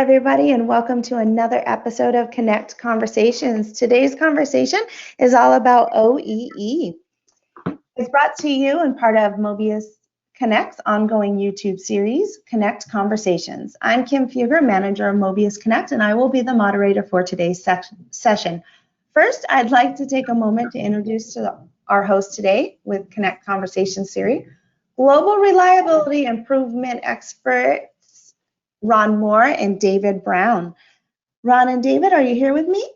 everybody, and welcome to another episode of Connect Conversations. Today's conversation is all about OEE. It's brought to you and part of MOBIUS Connect's ongoing YouTube series, Connect Conversations. I'm Kim Fugger, manager of MOBIUS Connect, and I will be the moderator for today's session. First, I'd like to take a moment to introduce our host today with Connect Conversations series, Global Reliability Improvement Experts Ron Moore and David Brown. Ron and David, are you here with me?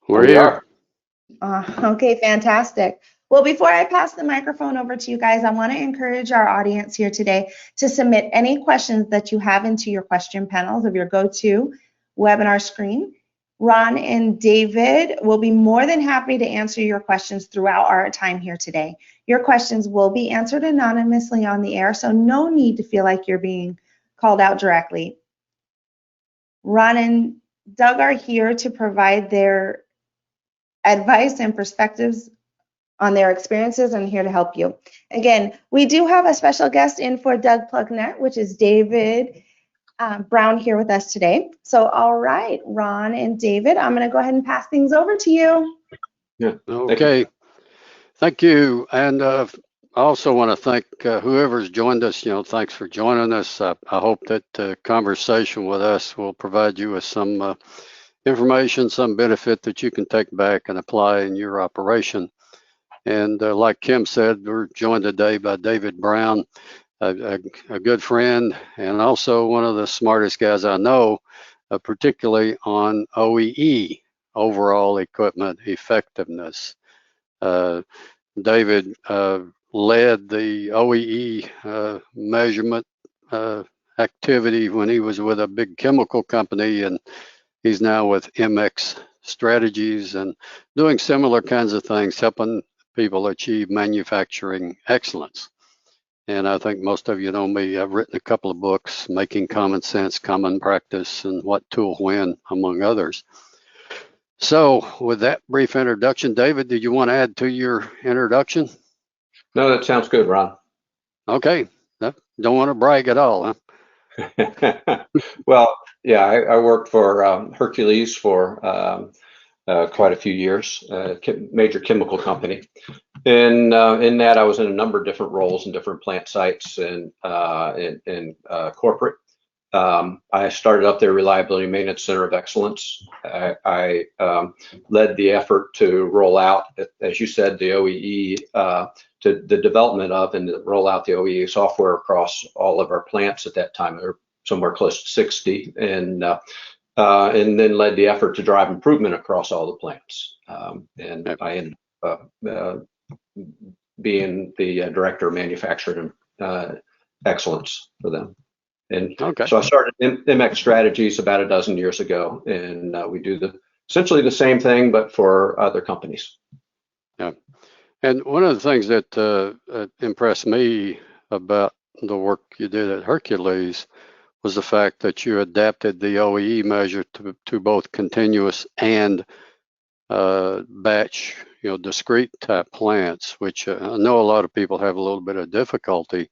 We're here. Okay, fantastic. Well, before I pass the microphone over to you guys, I want to encourage our audience here today to submit any questions that you have into your question panels of your go-to webinar screen. Ron and David will be more than happy to answer your questions throughout our time here today. Your questions will be answered anonymously on the air, so no need to feel like you're being called out directly. Ron and Doug are here to provide their advice and perspectives on their experiences and here to help you. Again, we do have a special guest in for Doug Plucknette, which is David Brown here with us today. So, all right, Ron and David, I'm going to go ahead and pass things over to you. Yeah. Okay. Thank you. And I also want to thank whoever's joined us. Thanks for joining us. I hope that the conversation with us will provide you with some information, some benefit that you can take back and apply in your operation. And like Kim said, we're joined today by David Brown, a good friend, and also one of the smartest guys I know, particularly on OEE, overall equipment effectiveness. David led the OEE measurement activity when he was with a big chemical company, and he's now with MX Strategies and doing similar kinds of things, helping people achieve manufacturing excellence. And I think most of you know me. I've written a couple of books, Making Common Sense, Common Practice, and What Tool When, among others. So with that brief introduction, David, did you want to add to your introduction? No, that sounds good, Ron. Okay. Don't want to brag at all, huh? Well, yeah, I worked for Hercules for quite a few years, major chemical company. And in that, I was in a number of different roles in different plant sites and in corporate. I started up their Reliability Maintenance Center of Excellence. I led the effort to roll out, as you said, the OEE, to the development of and roll out the OEE software across all of our plants at that time. There were somewhere close to 60, and then led the effort to drive improvement across all the plants. And I ended up being the director of manufacturing excellence for them. And so I started MX Strategies about a dozen years ago, and we do essentially the same thing, but for other companies. Yeah. And one of the things that impressed me about the work you did at Hercules was the fact that you adapted the OEE measure to both continuous and batch, discrete type plants, which I know a lot of people have a little bit of difficulty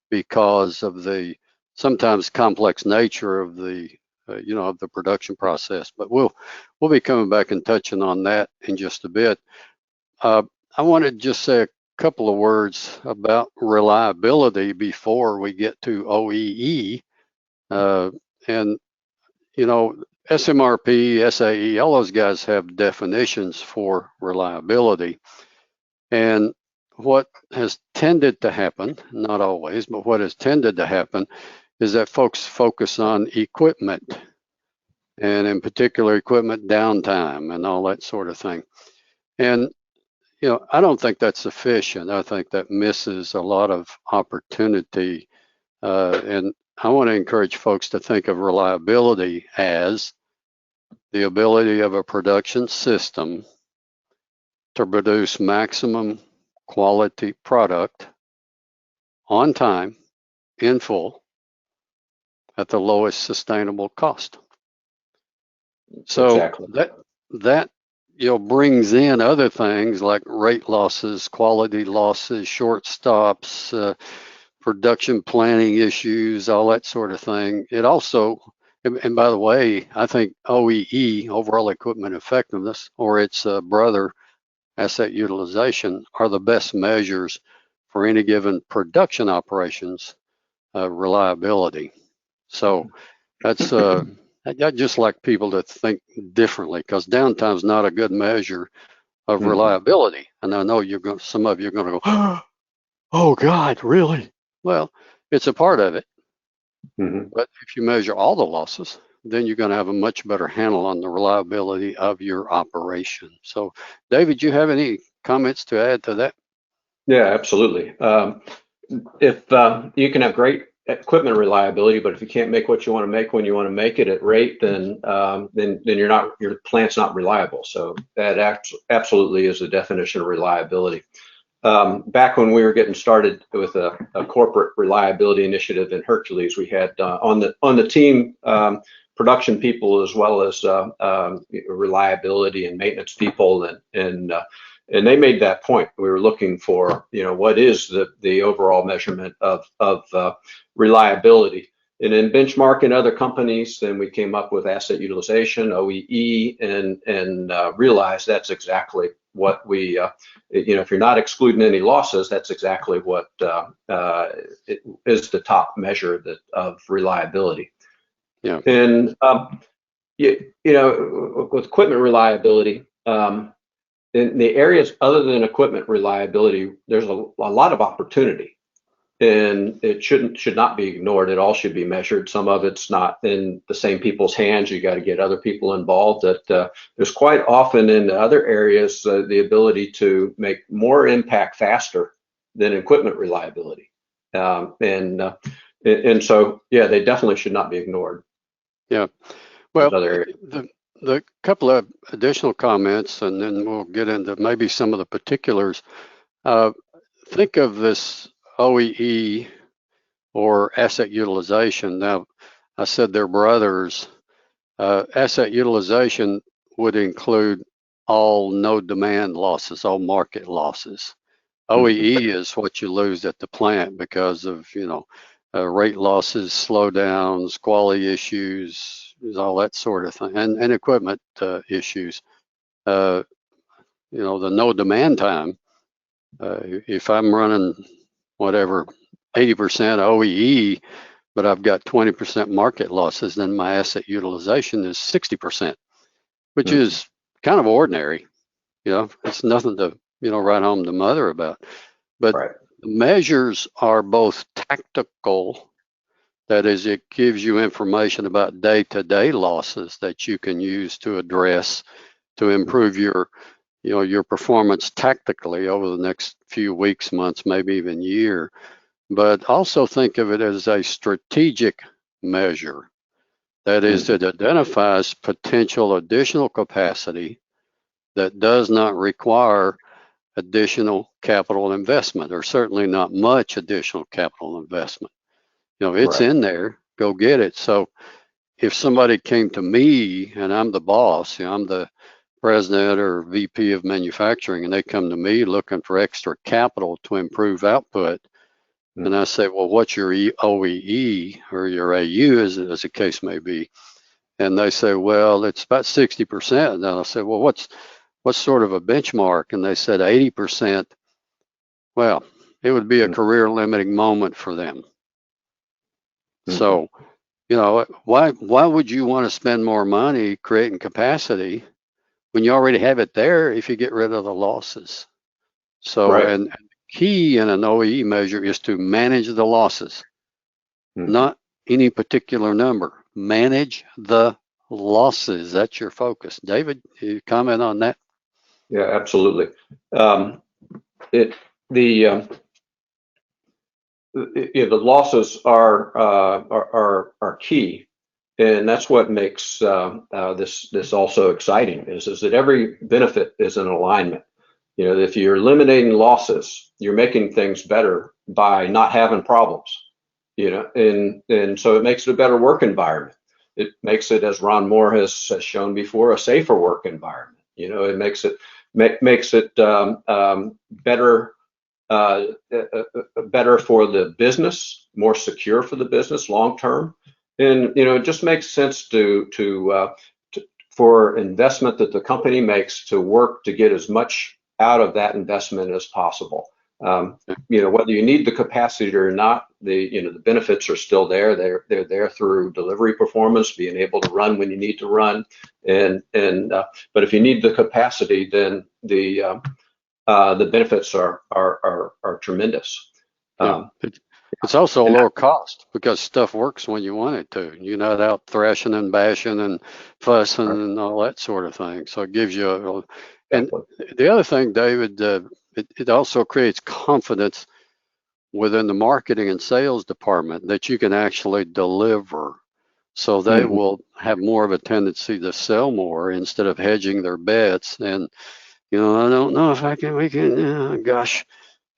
because of the sometimes complex nature of the of the production process. But we'll be coming back and touching on that in just a bit. I want to just say a couple of words about reliability before we get to OEE. And SMRP, SAE, all those guys have definitions for reliability. And what has tended to happen, not always, but what has tended to happen is that folks focus on equipment, and in particular equipment downtime and all that sort of thing. And I don't think that's sufficient. I think that misses a lot of opportunity. And I want to encourage folks to think of reliability as the ability of a production system to produce maximum quality product on time, in full, at the lowest sustainable cost. So exactly. that brings in other things like rate losses, quality losses, short stops, production planning issues, all that sort of thing. It also And by the way, I think OEE, overall equipment effectiveness, or its brother, asset utilization, are the best measures for any given production operations reliability. So that's I'd just like people to think differently, because downtime is not a good measure of reliability. And I know some of you are going to go, oh God, really? Well, it's a part of it. But if you measure all the losses, then you're going to have a much better handle on the reliability of your operation. So, David, you have any comments to add to that? Yeah, absolutely. If you can have great equipment reliability, but if you can't make what you want to make when you want to make it at rate, then your plant's not reliable. So that absolutely is the definition of reliability. Back when we were getting started with a corporate reliability initiative in Hercules, we had on the team production people as well as reliability and maintenance people, and they made that point. We were looking for, what is the overall measurement of reliability. And in benchmarking other companies, then we came up with asset utilization, OEE, and realized that's exactly what we, if you're not excluding any losses, that's exactly what is the top measure of reliability. Yeah. And with equipment reliability, in the areas other than equipment reliability, there's a lot of opportunity, and it should not be ignored. It all should be measured. Some of it's not in the same people's hands. You got to get other people involved. That there's quite often in other areas the ability to make more impact faster than equipment reliability, and so yeah, they definitely should not be ignored. Yeah. Well, the couple of additional comments, and then we'll get into maybe some of the particulars. Think of this OEE or asset utilization. Now, I said they're brothers. Asset utilization would include all no demand losses, all market losses. OEE is what you lose at the plant because of, rate losses, slowdowns, quality issues, all that sort of thing, and equipment issues. The no demand time, if I'm running whatever 80% OEE, but I've got 20% market losses, then my asset utilization is 60%, which is kind of ordinary. It's nothing to write home to mother about. But the measures are both tactical. That is, it gives you information about day-to-day losses that you can use to address to improve your performance tactically over the next few weeks, months, maybe even year. But also think of it as a strategic measure. That is, it identifies potential additional capacity that does not require additional capital investment, or certainly not much additional capital investment. It's in there, go get it. So if somebody came to me and I'm the boss, I'm the president or VP of manufacturing, and they come to me looking for extra capital to improve output, and I say, well, what's your OEE or your AU, as the case may be? And they say, well, it's about 60%. And then I say, well, what's sort of a benchmark? And they said 80%. Well, it would be a career limiting moment for them. So, why would you want to spend more money creating capacity when you already have it there if you get rid of the losses? So, and key in an OEE measure is to manage the losses, not any particular number. Manage the losses. That's your focus. David, you comment on that? Yeah, absolutely. The losses are key, and that's what makes this also exciting. Is that every benefit is in alignment. If you're eliminating losses, you're making things better by not having problems. And so it makes it a better work environment. It makes it, as Ron Moore has shown before, a safer work environment. It makes it better. Better for the business, more secure for the business long term, And it just makes sense for investment that the company makes to work to get as much out of that investment as possible. Whether you need the capacity or not, the benefits are still there. They're there through delivery performance, being able to run when you need to run, but if you need the capacity, then the benefits are tremendous. It's also a lower cost because stuff works when you want it to. You're not out thrashing and bashing and fussing and all that sort of thing. So it gives you and the other thing, David, it also creates confidence within the marketing and sales department that you can actually deliver. So they will have more of a tendency to sell more instead of hedging their bets. And, I don't know if we can, gosh.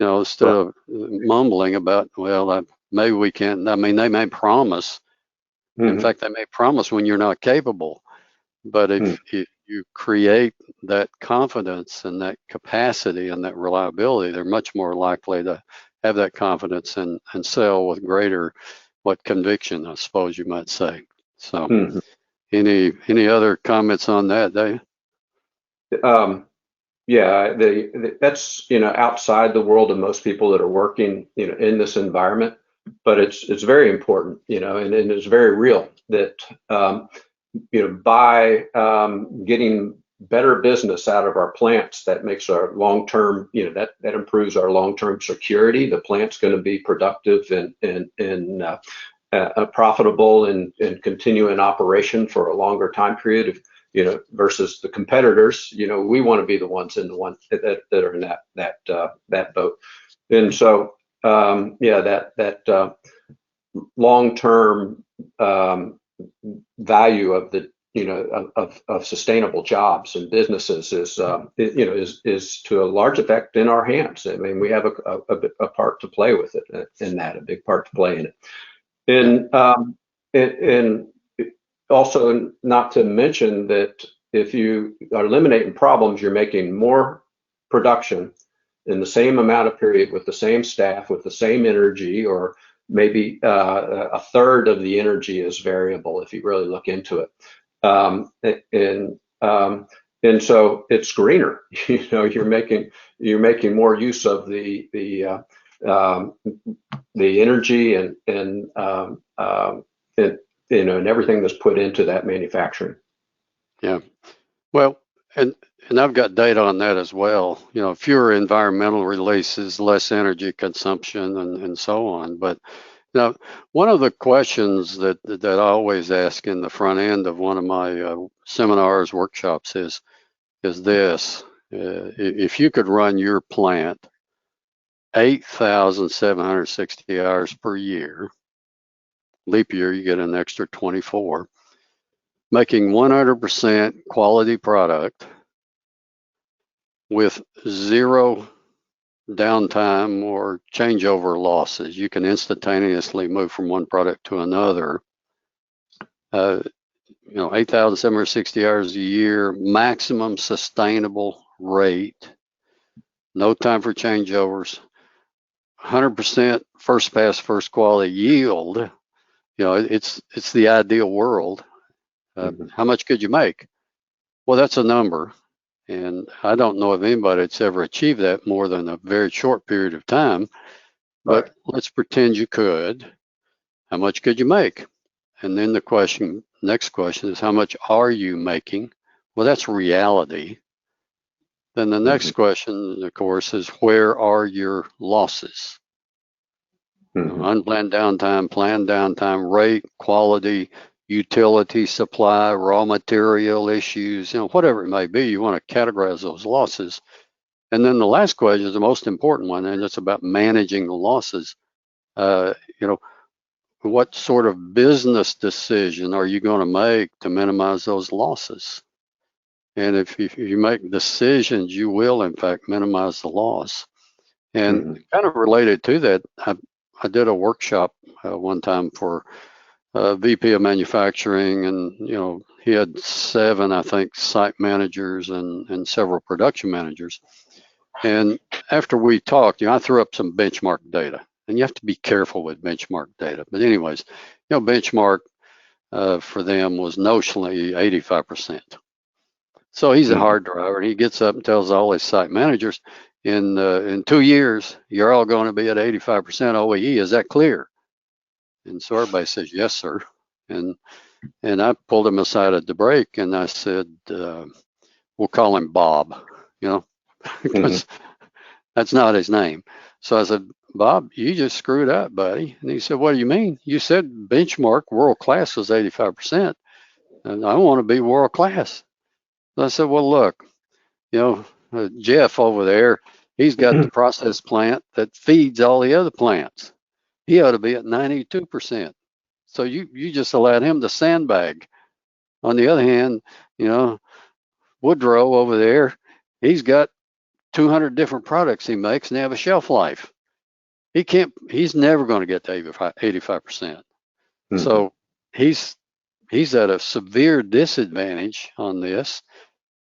Instead of mumbling about, well, maybe we can't. I mean, they may promise. In fact, they may promise when you're not capable. But if you create that confidence and that capacity and that reliability, they're much more likely to have that confidence and sell with greater conviction, I suppose you might say. So, any other comments on that, Dave? Yeah, that's outside the world of most people that are working in this environment, but it's very important, and it's very real that by getting better business out of our plants, that makes our long-term, that improves our long-term security. The plant's going to be productive and profitable and continue in operation for a longer time period. Versus the competitors, we want to be the ones that are in that boat. And so, that long-term value of the of sustainable jobs and businesses is to a large effect in our hands. I mean, we have a part to play with it a big part to play in it. And also, not to mention that if you are eliminating problems, you're making more production in the same amount of period with the same staff, with the same energy, or maybe a third of the energy is variable if you really look into it. And so it's greener. You're making more use of the energy and everything that's put into that manufacturing. Yeah. Well, and I've got data on that as well. Fewer environmental releases, less energy consumption, and so on. But now, one of the questions that I always ask in the front end of one of my seminars, workshops is this: if you could run your plant 8,760 hours per year, leap year, you get an extra 24, making 100% quality product with zero downtime or changeover losses. You can instantaneously move from one product to another. 8,760 hours a year, maximum sustainable rate, no time for changeovers, 100% first pass, first quality yield. It's the ideal world. How much could you make? Well, that's a number. And I don't know of anybody that's ever achieved that more than a very short period of time. But let's pretend you could. How much could you make? And then the next question is, how much are you making? Well, that's reality. Then the next question, of course, is where are your losses? Unplanned downtime, planned downtime, rate, quality, utility, supply, raw material issues, whatever it may be, you want to categorize those losses. And then the last question is the most important one, and it's about managing the losses. What sort of business decision are you going to make to minimize those losses? And if you make decisions, you will, in fact, minimize the loss. And kind of related to that, I did a workshop one time for VP of manufacturing, and he had 7, I think, site managers and several production managers. And after we talked, I threw up some benchmark data, and you have to be careful with benchmark data. But anyways, benchmark for them was notionally 85%. So he's a hard driver, and he gets up and tells all his site managers, in 2 years, you're all going to be at 85% OEE. Is that clear? And so everybody says, yes, sir. And I pulled him aside at the break, and I said, we'll call him Bob, because that's not his name. So I said, Bob, you just screwed up, buddy. And he said, what do you mean? You said benchmark world class was 85%, and I want to be world class. So I said, well, look, Jeff over there, he's got the process plant that feeds all the other plants. He ought to be at 92%. So you just allowed him to sandbag. On the other hand, Woodrow over there, he's got 200 different products he makes, and they have a shelf life. He's never going to get to 85%. So he's at a severe disadvantage on this.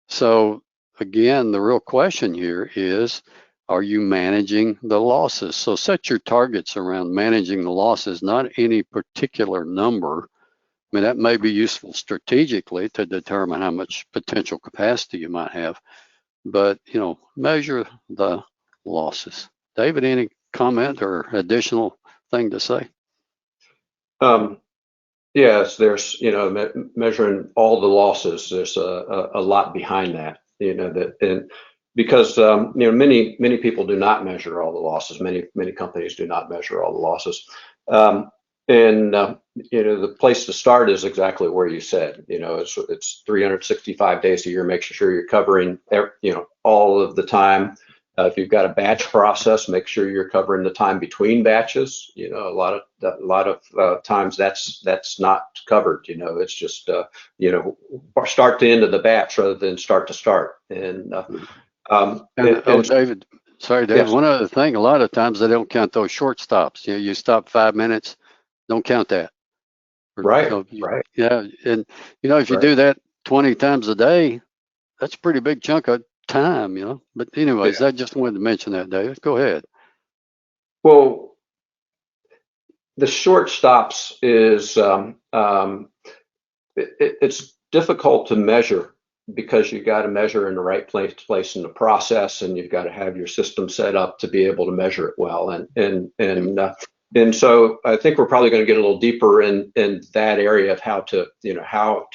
So again, the real question here is, are you managing the losses? So set your targets around managing the losses, not any particular number. I mean, that may be useful strategically to determine how much potential capacity you might have, but, measure the losses. David, any comment or additional thing to say? Yes, there's, measuring all the losses. There's a lot behind that, and because, many people do not measure all the losses. Many companies do not measure all the losses. The place to start is exactly where you said, it's 365 days a year, making sure you're covering, all of the time. If you've got a batch process, make sure you're covering the time between batches. A lot of times that's not covered. It's just, start to end of the batch rather than start to start. David, sorry, Dave. Yes. One other thing, a lot of times they don't count those short stops. You stop 5 minutes, don't count that. Right. Right. Yeah, and if you do that 20 times a day, that's a pretty big chunk of time. But anyways, I just wanted to mention that, David. Go ahead. Well, the short stops is it's difficult to measure, because you got to measure in the right place in the process, and you've got to have your system set up to be able to measure it well. And so I think we're probably going to get a little deeper in that area of how to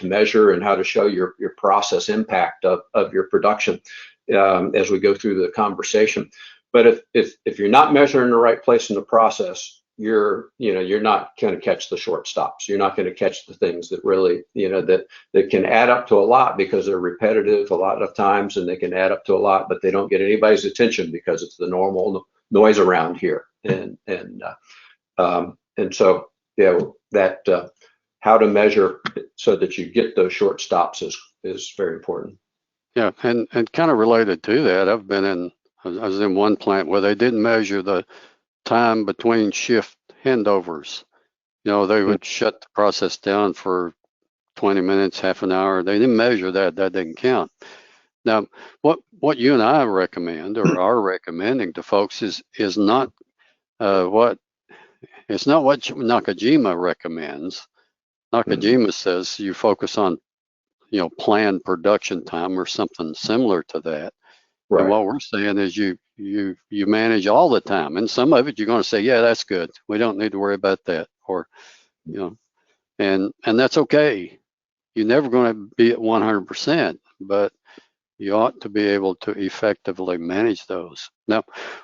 measure and how to show your process impact of your production as we go through the conversation. But if you're not measuring the right place in the process, you're not going to catch the short stops. You're not going to catch the things that really, that can add up to a lot, because they're repetitive a lot of times, and they can add up to a lot, but they don't get anybody's attention because it's the normal noise around here. And so, that how to measure so that you get those short stops is very important. Yeah, and kind of related to that, I was in one plant where they didn't measure the time between shift handovers. They would shut the process down for 20 minutes, half an hour. They didn't measure that. That didn't count. Now, what you and I recommend, or are recommending to folks, is not what Nakajima recommends. Nakajima says you focus on, planned production time or something similar to that. Right. And what we're saying is you manage all the time, and some of it you're going to say, yeah, that's good. We don't need to worry about that, or, and that's okay. You're never going to be at 100%, but you ought to be able to effectively manage those. Now,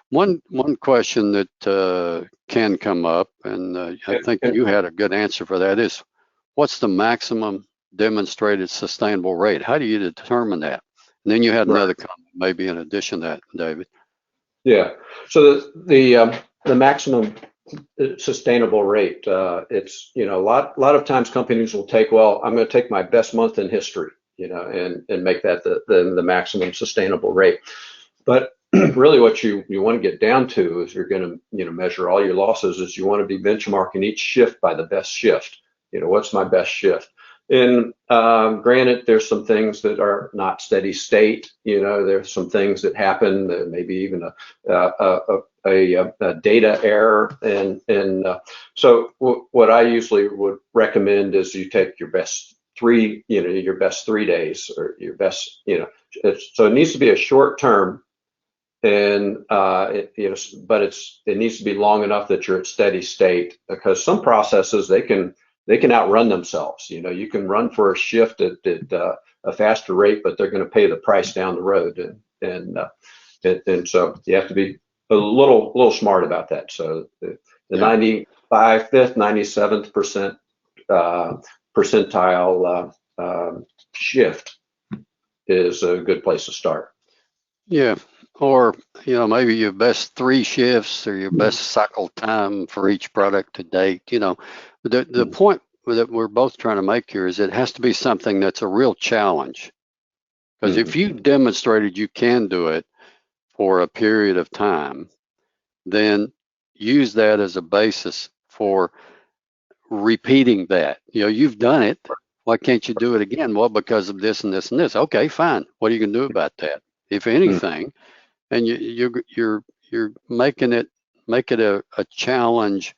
one question that can come up, and I think you had a good answer for that, is what's the maximum demonstrated sustainable rate? How do you determine that? And then you had another comment, maybe in addition to that, David. Yeah. So the maximum sustainable rate, it's, a lot of times companies will take, I'm going to take my best month in history, and make that the maximum sustainable rate. But really what you want to get down to is, you're going to, measure all your losses, is you want to be benchmarking each shift by the best shift. What's my best shift? And granted, there's some things that are not steady state. There's some things that happen, maybe even a data error. And so what I usually would recommend is you take your best your best 3 days, or your best, so it needs to be a short term. And but it needs to be long enough that you're at steady state, because some processes, they can outrun themselves. You can run for a shift at a faster rate, but they're going to pay the price down the road. And so you have to be a little smart about that. So the 95th, 97th percentile shift is a good place to start. Yeah. Or, maybe your best 3 shifts, or your best cycle time for each product to date. The point that we're both trying to make here is it has to be something that's a real challenge. Because if you demonstrated you can do it for a period of time, then use that as a basis for repeating that. You've done it. Why can't you do it again? Well, because of this and this and this. Okay, fine. What are you going to do about that, if anything? And you're making it a challenge.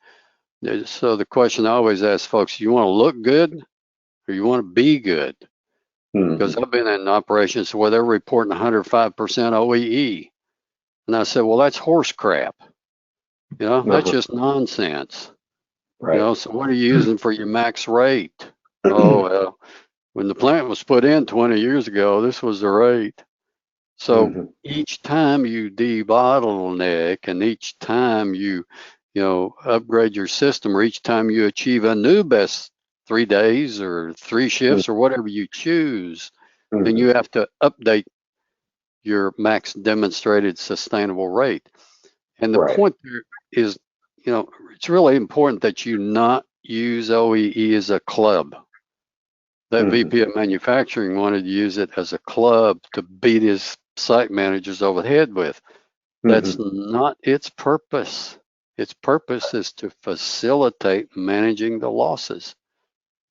So the question I always ask folks: you want to look good, or you want to be good? Because I've been in operations where they're reporting 105% OEE, and I said, well, that's horse crap. That's just nonsense. Right. So what are you using for your max rate? Oh, well, when the plant was put in 20 years ago, this was the rate. So each time you debottleneck, and each time you upgrade your system, or each time you achieve a new best 3 days or 3 shifts or whatever you choose, then you have to update your max demonstrated sustainable rate. And the point there is, it's really important that you not use OEE as a club. That VP of manufacturing wanted to use it as a club to beat his site managers over the head with. That's not its purpose. Its purpose is to facilitate managing the losses.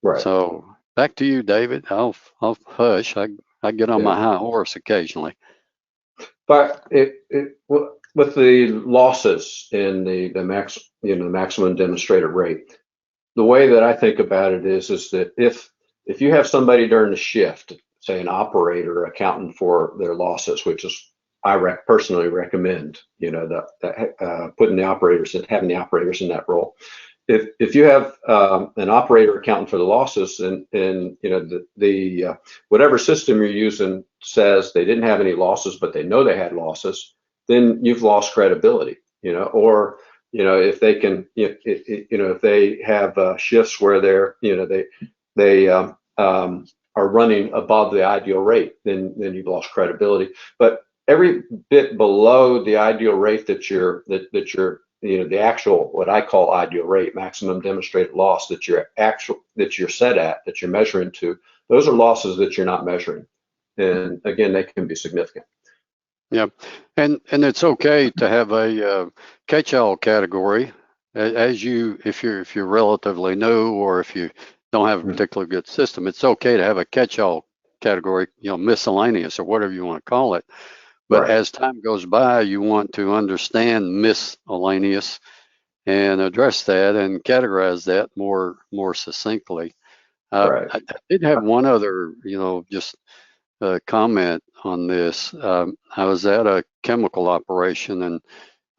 Right. So back to you, David. I'll hush. I get on my high horse occasionally. But with the losses in the maximum demonstrated rate, the way that I think about it is that if you have somebody during the shift, say an operator accounting for their losses, which is I personally recommend, that putting the operators and having the operators in that role. If you have an operator accounting for the losses, and the whatever system you're using says they didn't have any losses, but they know they had losses, then you've lost credibility. Or if they can, if they have shifts where they are running above the ideal rate, then you've lost credibility. But every bit below the ideal rate that you're the actual, what I call ideal rate, maximum demonstrated loss that you're set at, that you're measuring to, those are losses that you're not measuring. And again, they can be significant. Yeah, and it's okay to have a catch-all category if you're relatively new, or if you don't have a particularly good system. It's okay to have a catch-all category, miscellaneous, or whatever you want to call it. But as time goes by, you want to understand miscellaneous and address that and categorize that more succinctly. I did have one other, just comment on this. I was at a chemical operation, and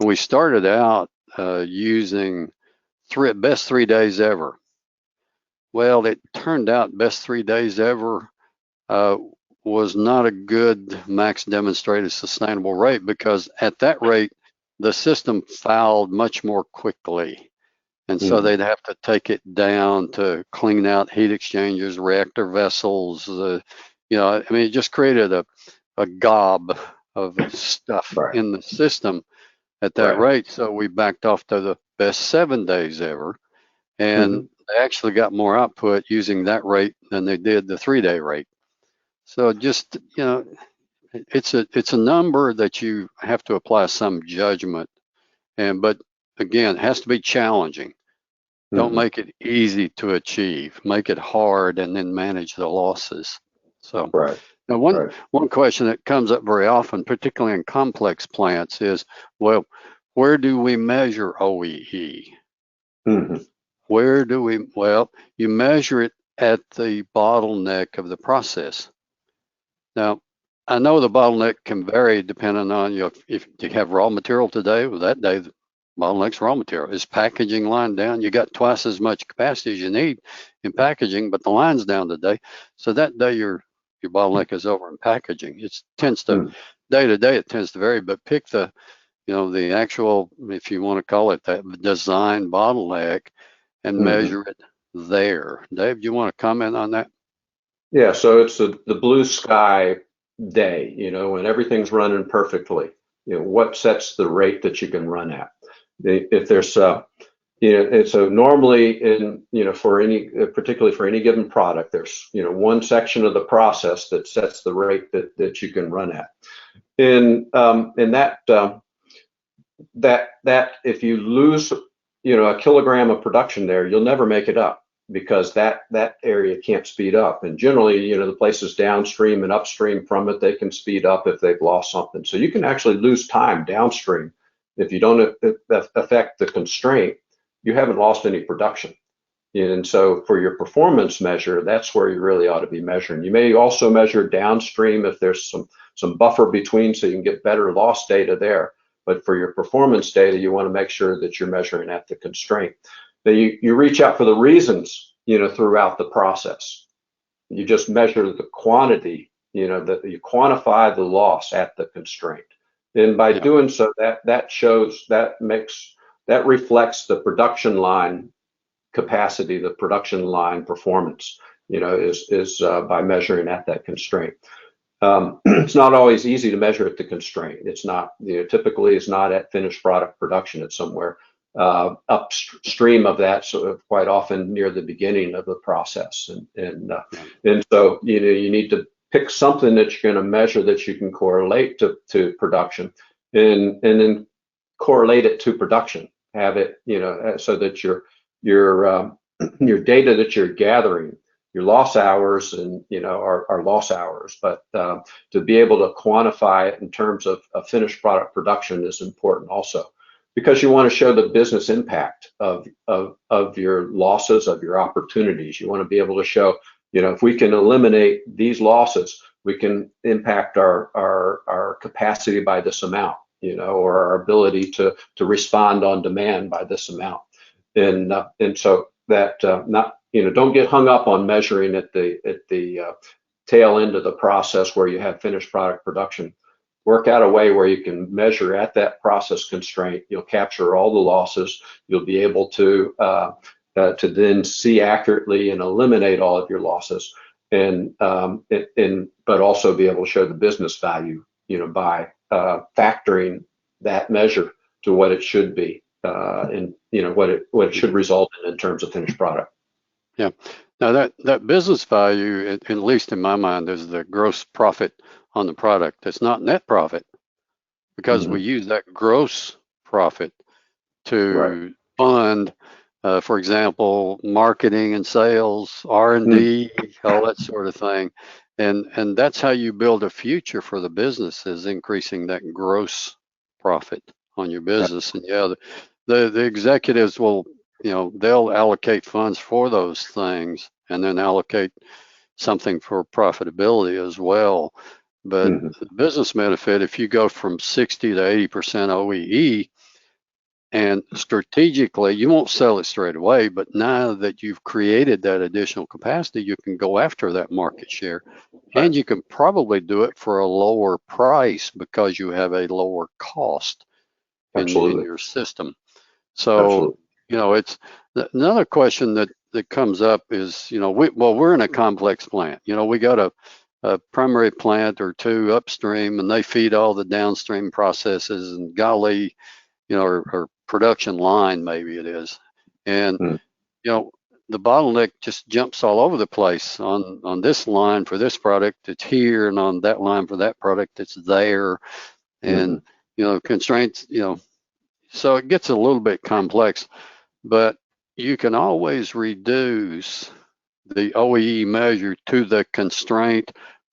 we started out using best 3 days ever. Well, it turned out best 3 days ever was not a good max demonstrated sustainable rate, because at that rate, the system fouled much more quickly. And so they'd have to take it down to clean out heat exchangers, reactor vessels. It just created a gob of stuff in the system at that rate. So we backed off to the best 7 days ever. And they actually got more output using that rate than they did the 3-day rate. So just, it's a number that you have to apply some judgment, but again, it has to be challenging. Don't make it easy to achieve. Make it hard and then manage the losses. So Right. now one question that comes up very often, particularly in complex plants, is, well, where do we measure OEE? Where do we, well, you measure it at the bottleneck of the process. Now, I know the bottleneck can vary depending on if you have raw material today, well, that day the bottleneck's raw material. Is packaging line down? You got twice as much capacity as you need in packaging, but the line's down today. So that day your bottleneck is over in packaging. It tends to, day to day, it tends to vary, but pick the, the actual, if you want to call it that, design bottleneck and measure it there. Dave, do you want to comment on that? Yeah, so it's the blue sky day, when everything's running perfectly. What sets the rate that you can run at? If there's, and so normally for particularly for any given product, there's, one section of the process that sets the rate that you can run at. And that if you lose, a kilogram of production there, you'll never make it up, because that area can't speed up. And generally, the places downstream and upstream from it, they can speed up if they've lost something. So you can actually lose time downstream. If you don't affect the constraint, you haven't lost any production. And so for your performance measure, that's where you really ought to be measuring. You may also measure downstream if there's some buffer between, so you can get better loss data there. But for your performance data, you want to make sure that you're measuring at the constraint. Then you reach out for the reasons, throughout the process. You just measure the quantity, that you quantify the loss at the constraint. And by doing so, that reflects the production line capacity, the production line performance, is by measuring at that constraint. It's not always easy to measure at the constraint. It's not, typically it's not at finished product production. It's somewhere upstream of that, so quite often near the beginning of the process. And so you need to pick something that you're going to measure that you can correlate to production, and then correlate it to production. Have it, so that your data that you're gathering, your loss hours and are loss hours, but to be able to quantify it in terms of finished product production is important also, because you want to show the business impact of your losses, of your opportunities. You want to be able to show, if we can eliminate these losses, we can impact our capacity by this amount, or our ability to respond on demand by this amount. And so that don't get hung up on measuring at the tail end of the process where you have finished product production. Work out a way where you can measure at that process constraint. You'll capture all the losses. You'll be able to then see accurately and eliminate all of your losses, but also be able to show the business value, by factoring that measure to what it should be, and what it should result in terms of finished product. Yeah. Now that business value, at least in my mind, is the gross profit on the product. It's not net profit, because we use that gross profit to fund, for example, marketing and sales, R&D, all that sort of thing. And that's how you build a future for the business, is increasing that gross profit on your business. And the executives will, they'll allocate funds for those things and then allocate something for profitability as well. But the business benefit, if you go from 60 to 80% OEE, and strategically, you won't sell it straight away, but now that you've created that additional capacity, you can go after that market share, and you can probably do it for a lower price because you have a lower cost in your system. So, it's another question that comes up is, we're in a complex plant. We got a primary plant or two upstream, and they feed all the downstream processes, and golly, or production line, maybe it is. And, the bottleneck just jumps all over the place. On this line for this product, it's here, and on that line for that product, it's there. And, constraints, so it gets a little bit complex. But you can always reduce the OEE measure to the constraint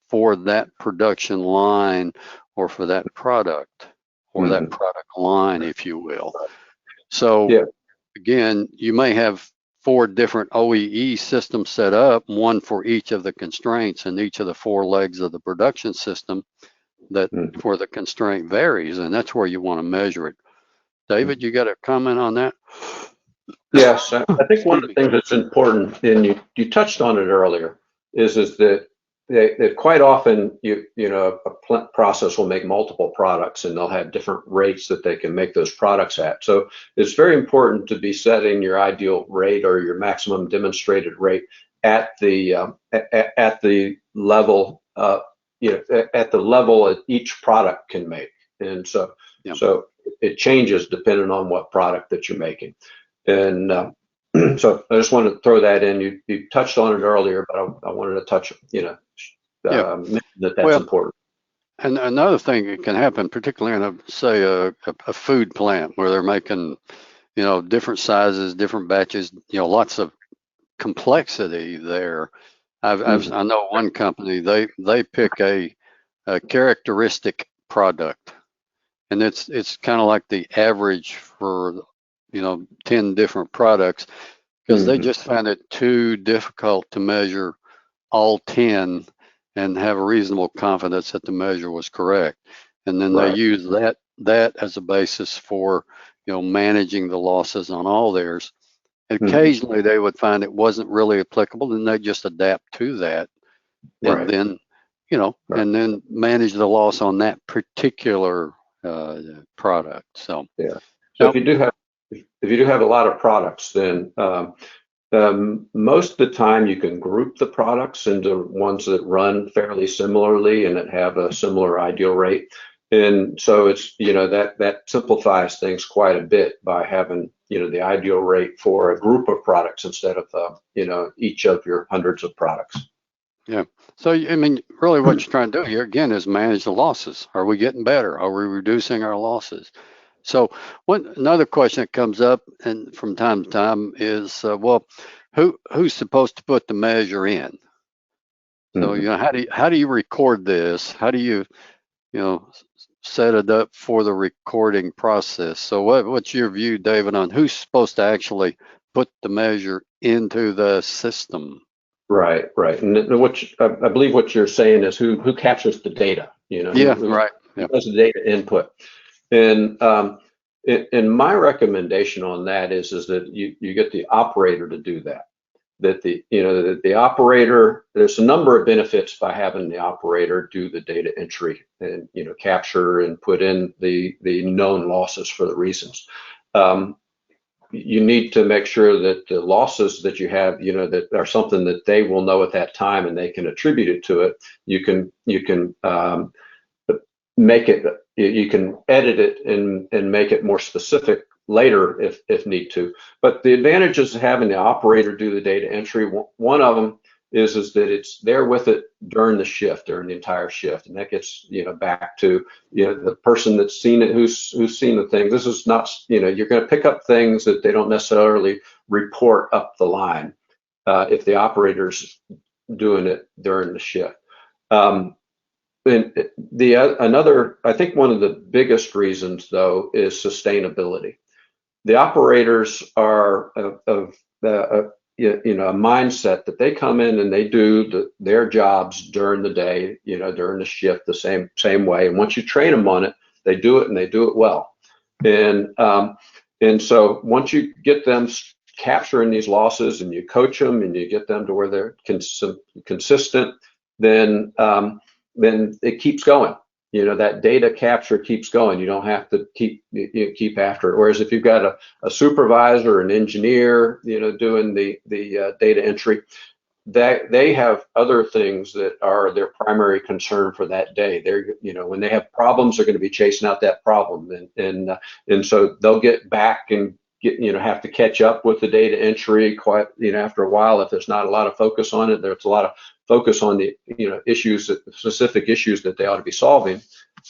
for that production line or for that product or that product line, if you will. So Yeah. again, you may have 4 different OEE systems set up, one for each of the constraints and each of the 4 legs of the production system that for the constraint varies, and that's where you want to measure it. David, you got a comment on that? Yes, I think one of the things that's important, and you touched on it earlier, is that that quite often a process will make multiple products and they'll have different rates that they can make those products at. So it's very important to be setting your ideal rate or your maximum demonstrated rate at the level at the level that each product can make. And so it changes depending on what product that you're making. And so I just wanted to throw that in. You touched on it earlier, but I wanted to touch, that's important. And another thing that can happen, particularly in say a food plant where they're making, different sizes, different batches, lots of complexity there. I know one company, they pick a characteristic product, and it's kind of like the average for 10 different products, because they just found it too difficult to measure all 10 and have a reasonable confidence that the measure was correct. And then they use that as a basis for managing the losses on all theirs. Occasionally they would find it wasn't really applicable, and they just adapt to that, and then and then manage the loss on that particular product. So so if you do have a lot of products, then most of the time you can group the products into ones that run fairly similarly and that have a similar ideal rate. And so it's, that simplifies things quite a bit by having, the ideal rate for a group of products instead of, each of your hundreds of products. Yeah. So, I mean, really what you're trying to do here, again, is manage the losses. Are we getting better? Are we reducing our losses? So another question that comes up and from time to time is, well, who's supposed to put the measure in? So, how do you record this? How do you, set it up for the recording process? So what's your view, David, on who's supposed to actually put the measure into the system? Right. And I believe what you're saying is who captures the data, who does the data input. And my recommendation on that is that you get the operator to do that. That the operator, there's a number of benefits by having the operator do the data entry and capture and put in the known losses for the reasons. You need to make sure that the losses that you have, that are something that they will know at that time and they can attribute it to it. You can make it, you can edit it and make it more specific later if need to. But the advantages of having the operator do the data entry, one of them is that it's there with it during the shift, during the entire shift, and that gets back to the person that's seen it, who's seen the thing. This is not you're going to pick up things that they don't necessarily report up the line if the operator's doing it during the shift. And another, I think one of the biggest reasons though is sustainability. The operators are of a mindset that they come in and they do their jobs during the day, during the shift the same way. And once you train them on it, they do it and they do it well. And so once you get them capturing these losses and you coach them and you get them to where they're consistent, then it keeps going. That data capture keeps going. You don't have to keep after it. Whereas if you've got a supervisor, an engineer, doing the data entry, that they have other things that are their primary concern for that day. They're, when they have problems, they're going to be chasing out that problem, and so they'll get back and have to catch up with the data entry quite, after a while. If there's not a lot of focus on it, there's a lot of focus on the, specific issues that they ought to be solving.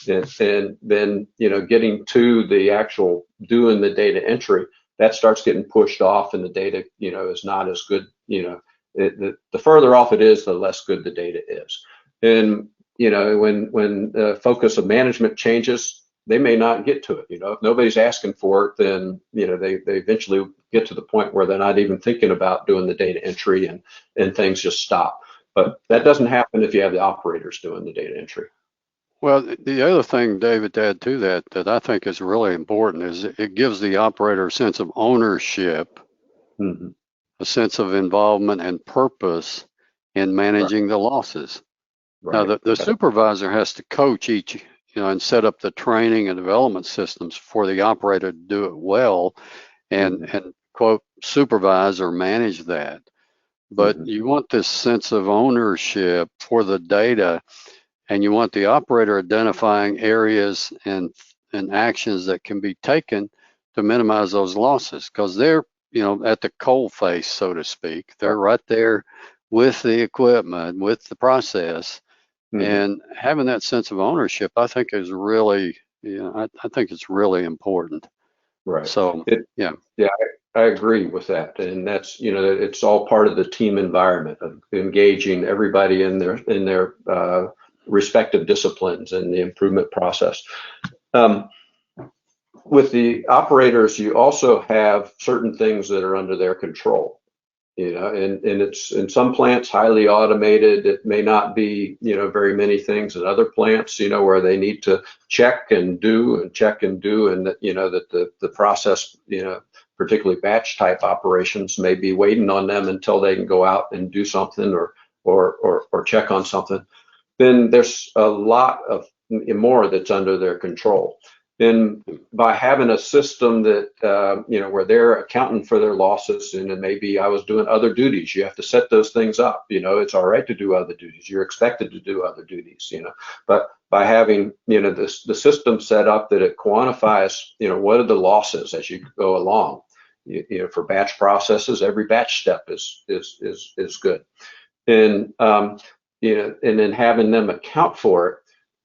And then, getting to the actual doing the data entry, that starts getting pushed off, and the data, is not as good. The further off it is, the less good the data is. And when the focus of management changes, they may not get to it. If nobody's asking for it, then they eventually get to the point where they're not even thinking about doing the data entry, and things just stop. But that doesn't happen if you have the operators doing the data entry. Well, the other thing, David, to add to that I think is really important is it gives the operator a sense of ownership, a sense of involvement and purpose in managing the losses. Right. Now, the supervisor has to coach each, and set up the training and development systems for the operator to do it well, and quote, supervise or manage that. But you want this sense of ownership for the data, and you want the operator identifying areas and actions that can be taken to minimize those losses, because they're, at the coal face, so to speak. They're right there with the equipment, with the process, and having that sense of ownership, I think is really, I think it's really important. Right. So, yeah. I agree with that, and that's it's all part of the team environment of engaging everybody in their respective disciplines and the improvement process. With the operators, you also have certain things that are under their control, and it's in some plants highly automated. It may not be very many things in other plants, where they need to check and do, and that that the process, particularly batch type operations, may be waiting on them until they can go out and do something or check on something. Then there's a lot of more that's under their control. And by having a system that where they're accounting for their losses, and then maybe I was doing other duties, you have to set those things up. It's all right to do other duties. You're expected to do other duties. But by having the system set up that it quantifies what are the losses as you go along. For batch processes, every batch step is good, and and then having them account for it.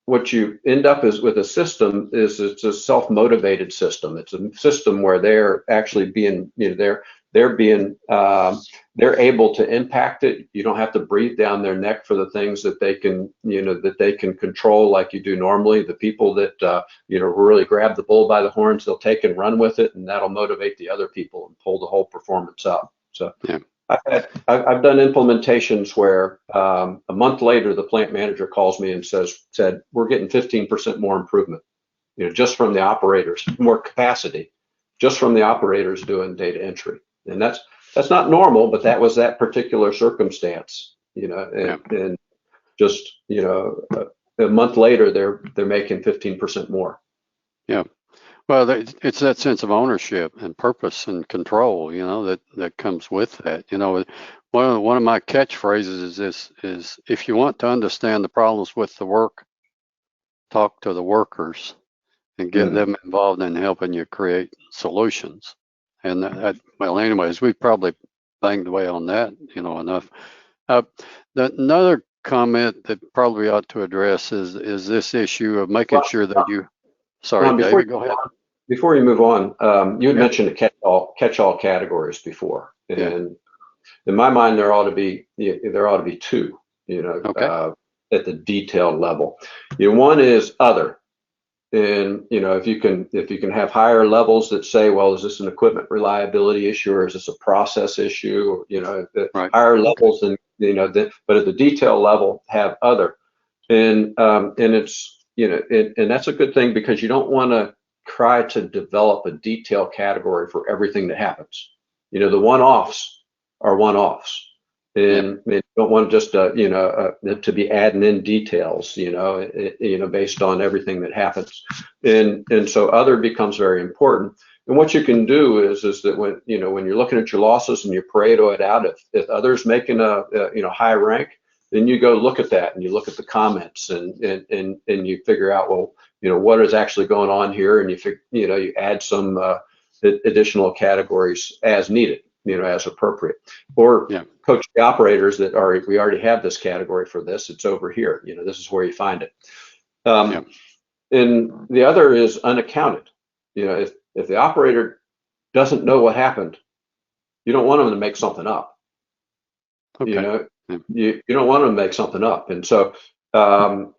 What you end up is with a system is it's a self-motivated system. It's a system where they're actually being, they're able to impact it. You don't have to breathe down their neck for the things that they can, that they can control like you do normally. The people that, really grab the bull by the horns, they'll take and run with it, and that'll motivate the other people and pull the whole performance up. So yeah. I've done implementations where a month later the plant manager calls me and said we're getting 15% more improvement, just from the operators, more capacity, just from the operators doing data entry, and that's not normal, but that was that particular circumstance, and just a month later they're making 15% more. Yeah. Well, it's that sense of ownership and purpose and control, that comes with that. One of my catchphrases is if you want to understand the problems with the work, talk to the workers and get them involved in helping you create solutions. And well, anyways, we've probably banged away on that, enough. Another comment that probably ought to address is this issue of making sure that you. Sorry, David, go ahead. Before you move on, you had mentioned the catch-all categories before, and in my mind, there ought to be two, at the detailed level. One is other, and if you can have higher levels that say, well, is this an equipment reliability issue or is this a process issue? Or, higher levels than but at the detail level, have other, and it's and that's a good thing, because you don't want to try to develop a detailed category for everything that happens. The one-offs are one-offs, and you don't want just to be adding in details, based on everything that happens, and so other becomes very important. And what you can do is that when you're looking at your losses and you Pareto it out, if others making a high rank, then you go look at that and you look at the comments and you figure out, well, what is actually going on here, and you add some additional categories as needed, as appropriate, or coach the operators that we already have this category for this. It's over here. This is where you find it. And the other is unaccounted. If the operator doesn't know what happened, you don't want them to make something up. Okay. You know, Yeah. you don't want them to make something up. And so, to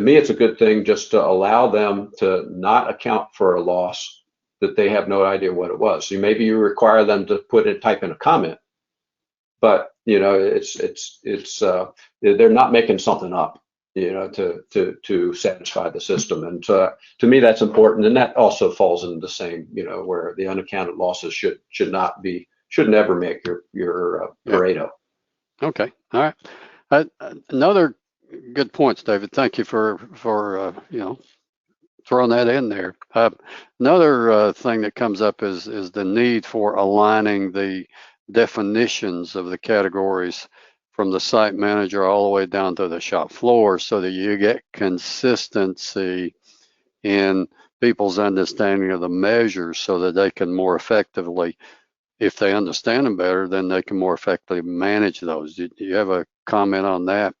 me, it's a good thing just to allow them to not account for a loss that they have no idea what it was. So maybe you require them to type in a comment, but they're not making something up, to satisfy the system. And to me, that's important. And that also falls into the same, where the unaccounted losses should never make your Pareto. Okay. All right. Another good points, David. Thank you for throwing that in there. Another thing that comes up is the need for aligning the definitions of the categories from the site manager all the way down to the shop floor, so that you get consistency in people's understanding of the measures, so that they can more effectively, if they understand them better, then they can more effectively manage those. Do you have a comment on that?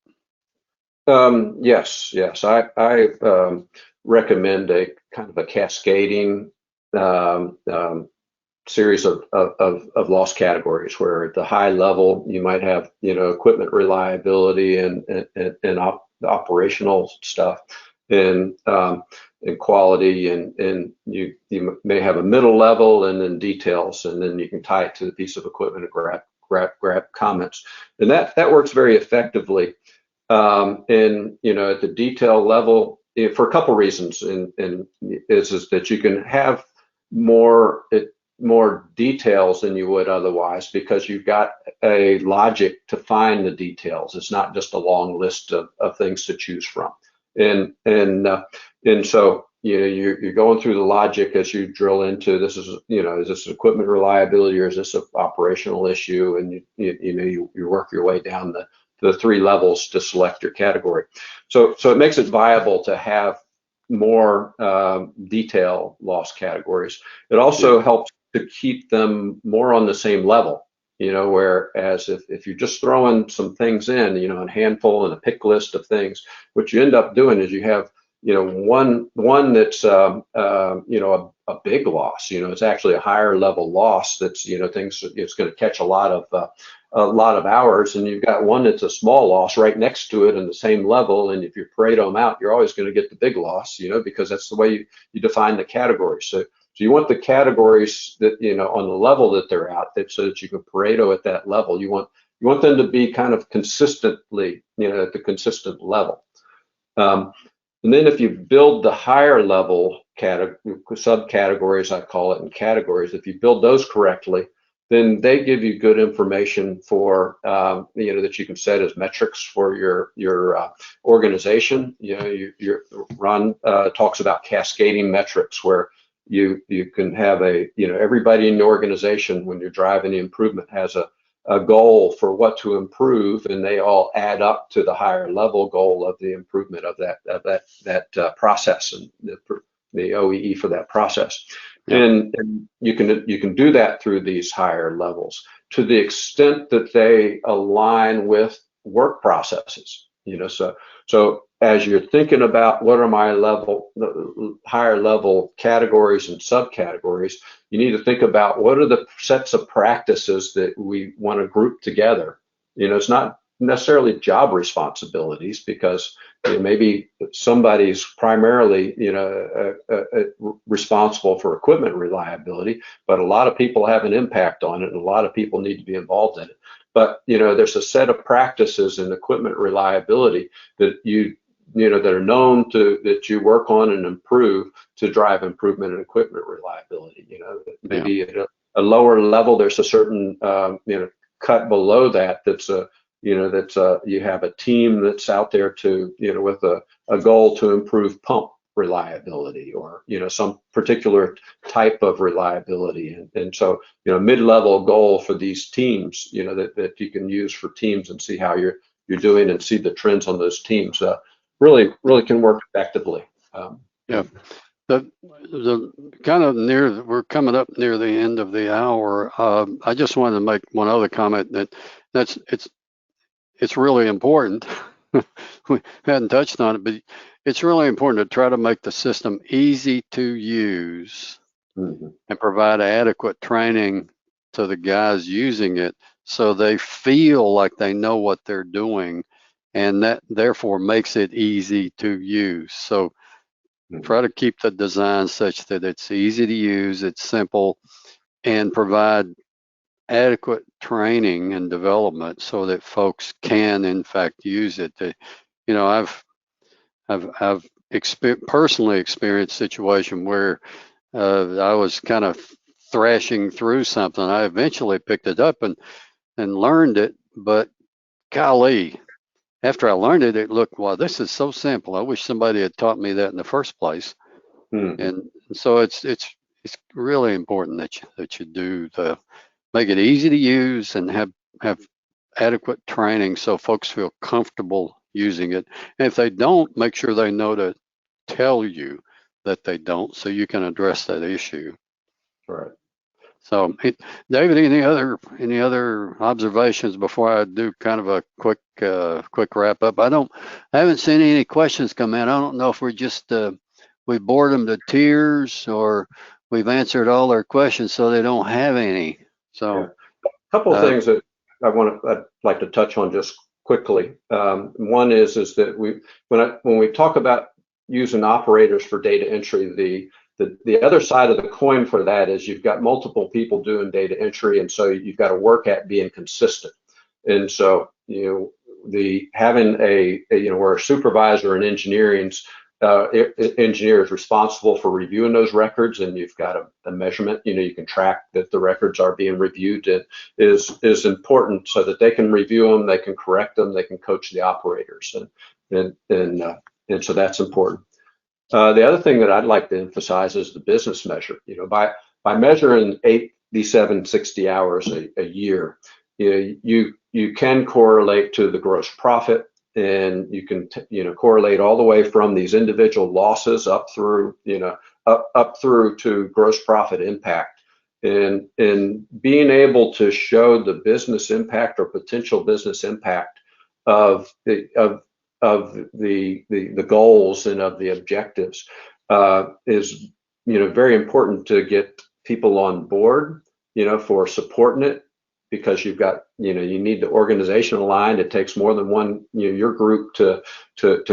Yes. I recommend a kind of a cascading series of loss categories, where at the high level you might have equipment reliability and operational stuff, and quality, and you may have a middle level, and then details, and then you can tie it to the piece of equipment and grab comments, and that works very effectively. And at the detail level, for a couple reasons, and is that you can have more details than you would otherwise, because you've got a logic to find the details. It's not just a long list of things to choose from, and so you're going through the logic as you drill into this. Is this equipment reliability, or is this an operational issue? And you work your way down the three levels to select your category. So it makes it viable to have more detail loss categories. It also helps to keep them more on the same level, whereas if you're just throwing some things in, a handful and a pick list of things, what you end up doing is you have one that's a big loss. It's actually a higher level loss that's things it's going to catch a lot of hours, and you've got one that's a small loss right next to it in the same level. And if you Pareto them out, you're always going to get the big loss, because that's the way you define the categories. So you want the categories that on the level that they're at, so that you can Pareto at that level. You want them to be kind of consistently at the consistent level. And then if you build the higher level subcategories, I call it, and categories, if you build those correctly, then they give you good information for that you can set as metrics for your organization. Ron talks about cascading metrics, where you can have everybody in the organization, when you're driving the improvement, has a goal for what to improve, and they all add up to the higher level goal of the improvement of that process, and the OEE for that process. Yeah. And you can do that through these higher levels, to the extent that they align with work processes. So as you're thinking about what are my higher level categories and subcategories, you need to think about what are the sets of practices that we want to group together. It's not necessarily job responsibilities, because maybe somebody's primarily responsible for equipment reliability, but a lot of people have an impact on it, and a lot of people need to be involved in it. But there's a set of practices in equipment reliability that that are known that you work on and improve to drive improvement in equipment reliability. Maybe at a lower level, there's a certain cut below that's you have a team that's out there with a goal to improve pump reliability, or some particular type of reliability, and so mid-level goal for these teams that you can use for teams, and see how you're doing, and see the trends on those teams. Really can work effectively. Yeah. The kind of we're coming up near the end of the hour. I just wanted to make one other comment, it's really important. We hadn't touched on it, but it's really important to try to make the system easy to use, and provide adequate training to the guys using it so they feel like they know what they're doing, and that therefore makes it easy to use. So try to keep the design such that it's easy to use, it's simple, and provide adequate training and development so that folks can in fact use it. You know, I've personally experienced a situation where I was kind of thrashing through something. I eventually picked it up and learned it, but golly, after I learned it, it looked, wow, this is so simple. I wish somebody had taught me that in the first place. And so it's really important that you do make it easy to use and have adequate training so folks feel comfortable using it. And if they don't, make sure they know to tell you that they don't, so you can address that issue. Right. So, David, any other observations before I do kind of a quick wrap up? I haven't seen any questions come in. I don't know if we're just we bored them to tears or we've answered all their questions so they don't have any. So, a couple of things that I'd like to touch on just quickly. One is that when we talk about using operators for data entry, the other side of the coin for that is you've got multiple people doing data entry, and so you've got to work at being consistent. And so having where a supervisor in engineer is responsible for reviewing those records, and you've got a measurement. You can track that the records are being reviewed. It is important so that they can review them, they can correct them, they can coach the operators, and so that's important. The other thing that I'd like to emphasize is the business measure. By measuring 87, 60 hours a year, you can correlate to the gross profit, and you can correlate all the way from these individual losses up through to gross profit impact, and being able to show the business impact or potential business impact of the goals and of the objectives is very important to get people on board for supporting it, because you've got you need the organization aligned. It takes more than one your group to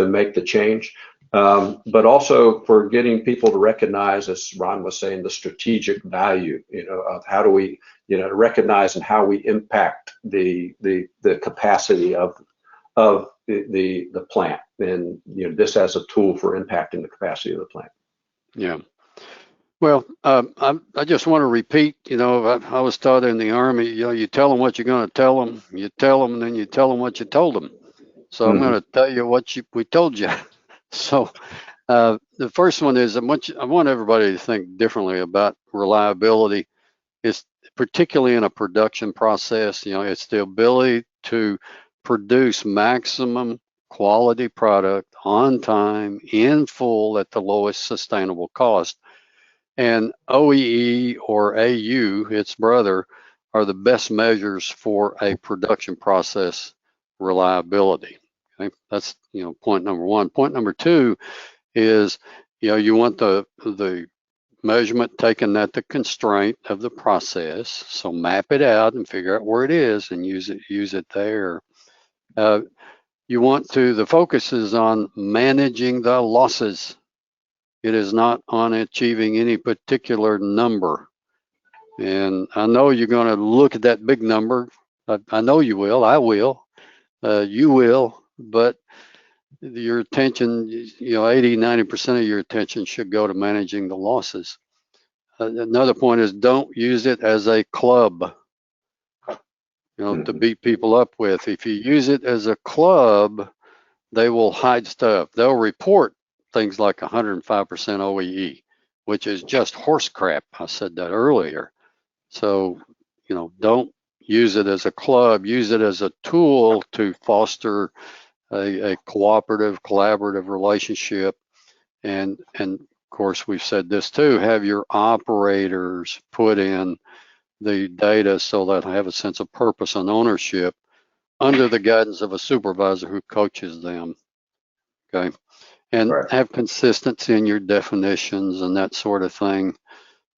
make the change, but also for getting people to recognize, as Ron was saying, the strategic value of how do we recognize and how we impact the capacity of the plant, and this as a tool for impacting the capacity of the plant. Yeah. Well, I just want to repeat, I was taught in the Army, you tell them what you're going to tell them, you tell them, and then you tell them what you told them. So I'm going to tell you what we told you. So the first one is I want everybody to think differently about reliability. It's particularly in a production process, it's the ability to produce maximum quality product on time, in full, at the lowest sustainable cost. And OEE or AU, its brother, are the best measures for a production process reliability. Okay? That's point number one. Point number two is you want the measurement taken at the constraint of the process. So map it out and figure out where it is and use it there. The focus is on managing the losses. It is not on achieving any particular number. And I know you're going to look at that big number. I know you will. I will. You will. But your attention, 80, 90% of your attention should go to managing the losses. Another point is don't use it as a club, to beat people up with. If you use it as a club, they will hide stuff. They'll report things like 105% OEE, which is just horse crap. I said that earlier. So, don't use it as a club. Use it as a tool to foster a cooperative, collaborative relationship. And of course, we've said this too, have your operators put in the data so that they have a sense of purpose and ownership under the guidance of a supervisor who coaches them. Okay. And have consistency in your definitions and that sort of thing.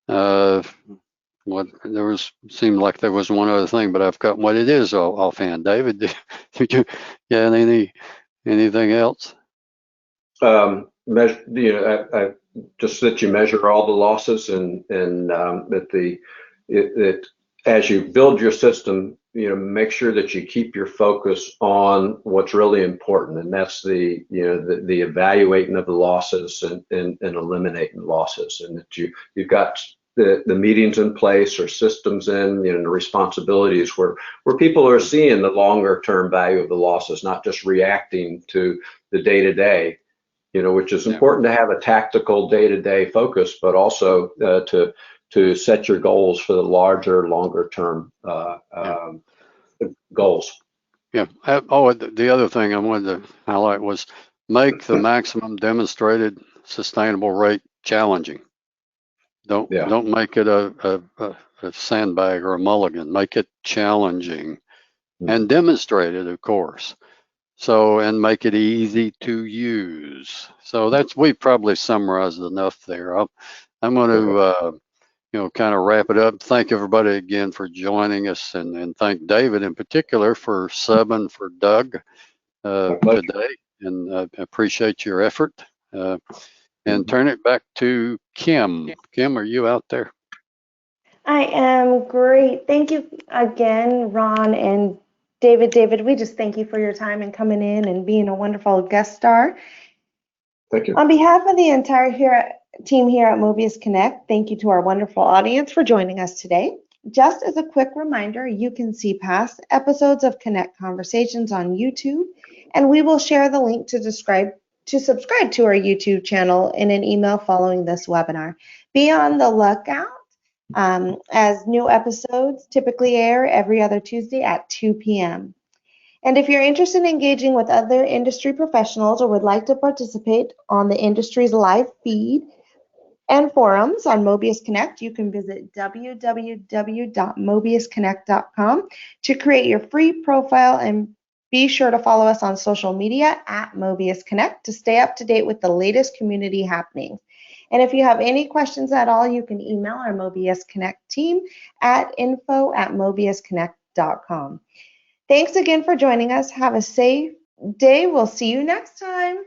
What seemed like there was one other thing, but I've got what it is offhand. David, did you got anything else? I just that you measure all the losses and that as you build your system, make sure that you keep your focus on what's really important, and that's the evaluating of the losses and eliminating losses, and that you've got the meetings in place or systems in, the responsibilities where people are seeing the longer term value of the losses, not just reacting to the day to day. Which is important to have a tactical day-to-day focus, but also to set your goals for the larger, longer-term goals. Yeah. Oh, the other thing I wanted to highlight was make the maximum demonstrated sustainable rate challenging. Don't make it a sandbag or a mulligan. Make it challenging and demonstrate it, of course. So, and make it easy to use. So we probably summarized enough there. I'm going to, kind of wrap it up. Thank everybody again for joining us, and thank David in particular for subbing for Doug today. And I appreciate your effort. And turn it back to Kim. Kim, are you out there? I am great. Thank you again, Ron and David. David, we just thank you for your time and coming in and being a wonderful guest star. Thank you. On behalf of the entire team here at MOBIUS Connect, thank you to our wonderful audience for joining us today. Just as a quick reminder, you can see past episodes of Connect Conversations on YouTube, and we will share the link to subscribe to our YouTube channel in an email following this webinar. Be on the lookout as new episodes typically air every other Tuesday at 2 p.m. And if you're interested in engaging with other industry professionals or would like to participate on the industry's live feed and forums on MOBIUS Connect, you can visit www.mobiusconnect.com to create your free profile, and be sure to follow us on social media at MOBIUS Connect to stay up to date with the latest community happenings. And if you have any questions at all, you can email our MOBIUS Connect team at info@mobiusconnect.com. Thanks again for joining us. Have a safe day. We'll see you next time.